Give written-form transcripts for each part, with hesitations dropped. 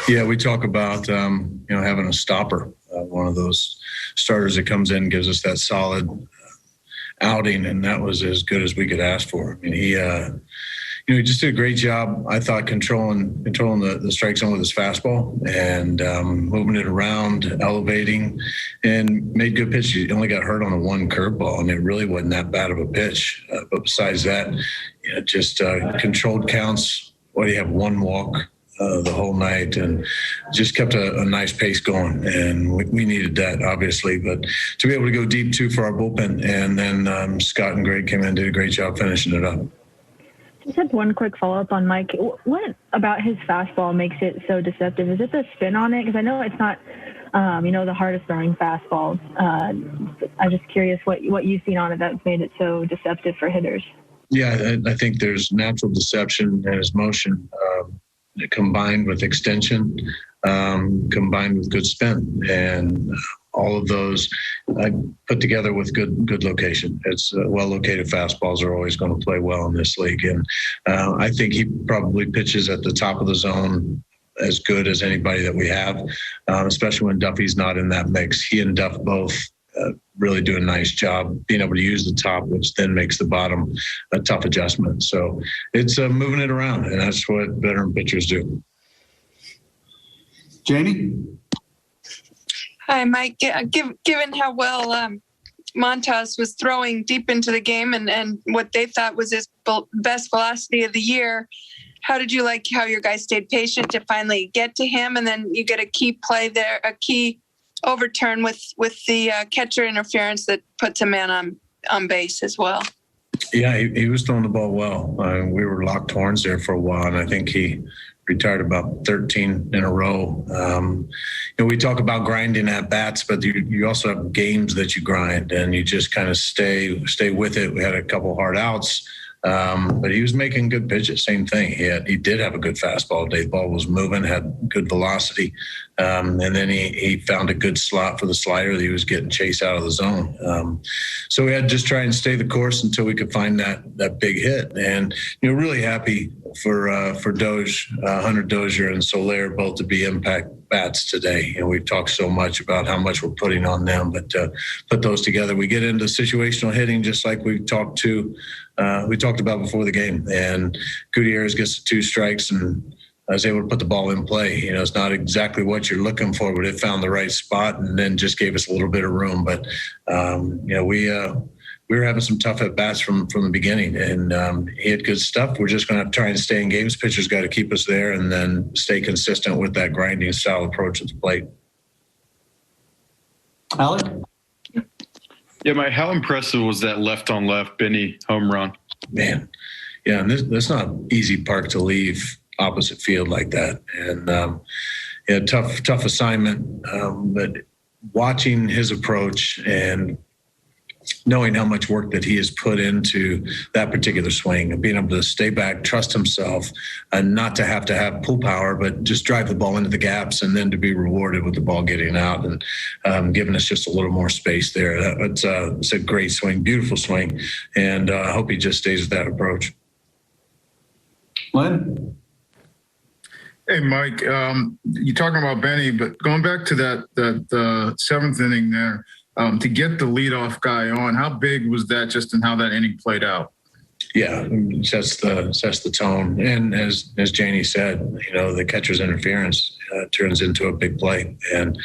Yeah, we talk about, having a stopper, one of those starters that comes in, gives us that solid outing, and that was as good as we could ask for. I mean, he just did a great job, I thought, controlling the strike zone with his fastball and moving it around, elevating, and made good pitches. He only got hurt on the one curveball, and it really wasn't that bad of a pitch. But besides that, just controlled counts. What do you have? One walk the whole night, and just kept a nice pace going. And we needed that, obviously. But to be able to go deep, too, for our bullpen. And then Scott and Greg came in and did a great job finishing it up. Just had one quick follow-up on Mike. What about his fastball makes it so deceptive? Is it the spin on it? Because I know it's not, the hardest-throwing fastballs. I'm just curious what you've seen on it that's made it so deceptive for hitters. Yeah, I think there's natural deception in his motion combined with extension, combined with good spin. And all of those put together with good location. It's well-located fastballs are always going to play well in this league. And I think he probably pitches at the top of the zone as good as anybody that we have, especially when Duffy's not in that mix. He and Duff both really do a nice job being able to use the top, which then makes the bottom a tough adjustment. So it's moving it around, and that's what veteran pitchers do. Janie? Hi, Mike. Given how well Montas was throwing deep into the game and what they thought was his best velocity of the year, how did you like how your guys stayed patient to finally get to him? And then you get a key play there, a key overturn with the catcher interference that puts a man on base as well. Yeah, he was throwing the ball well. We were locked horns there for a while, and I think he retired about 13 in a row. We talk about grinding at bats, but you also have games that you grind, and you just kind of stay with it. We had a couple hard outs, but he was making good pitches. Same thing. He did have a good fastball today. The ball was moving, had good velocity, and then he found a good slot for the slider that he was getting chased out of the zone. So we had to just try and stay the course until we could find that big hit. And really happy for Doge, Hunter Dozier and Soler both to be impact bats today. We've talked so much about how much we're putting on them, but put those together, we get into situational hitting just like we talked about before the game. And Gutierrez gets the 2 strikes and I was able to put the ball in play. It's not exactly what you're looking for, but it found the right spot and then just gave us a little bit of room. But we were having some tough at-bats from the beginning, and he had good stuff. We're just going to try and stay in games. Pitchers got to keep us there and then stay consistent with that grinding style approach at the plate. Alec? Yeah, Mike, how impressive was that left-on-left Benny home run? Man, yeah, and that's not an easy park to leave opposite field like that. And tough assignment, but watching his approach and knowing how much work that he has put into that particular swing and being able to stay back, trust himself, and not to have pull power, but just drive the ball into the gaps and then to be rewarded with the ball getting out and giving us just a little more space there. It's a great swing, beautiful swing, and I hope he just stays with that approach. Len? Hey, Mike, you're talking about Benny, but going back to that 7th inning there, to get the leadoff guy on, how big was that just in how that inning played out? Yeah, sets the tone. And as Janie said, the catcher's interference turns into a big play. And,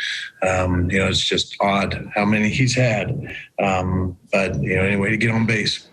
it's just odd how many he's had. But, any way to get on base.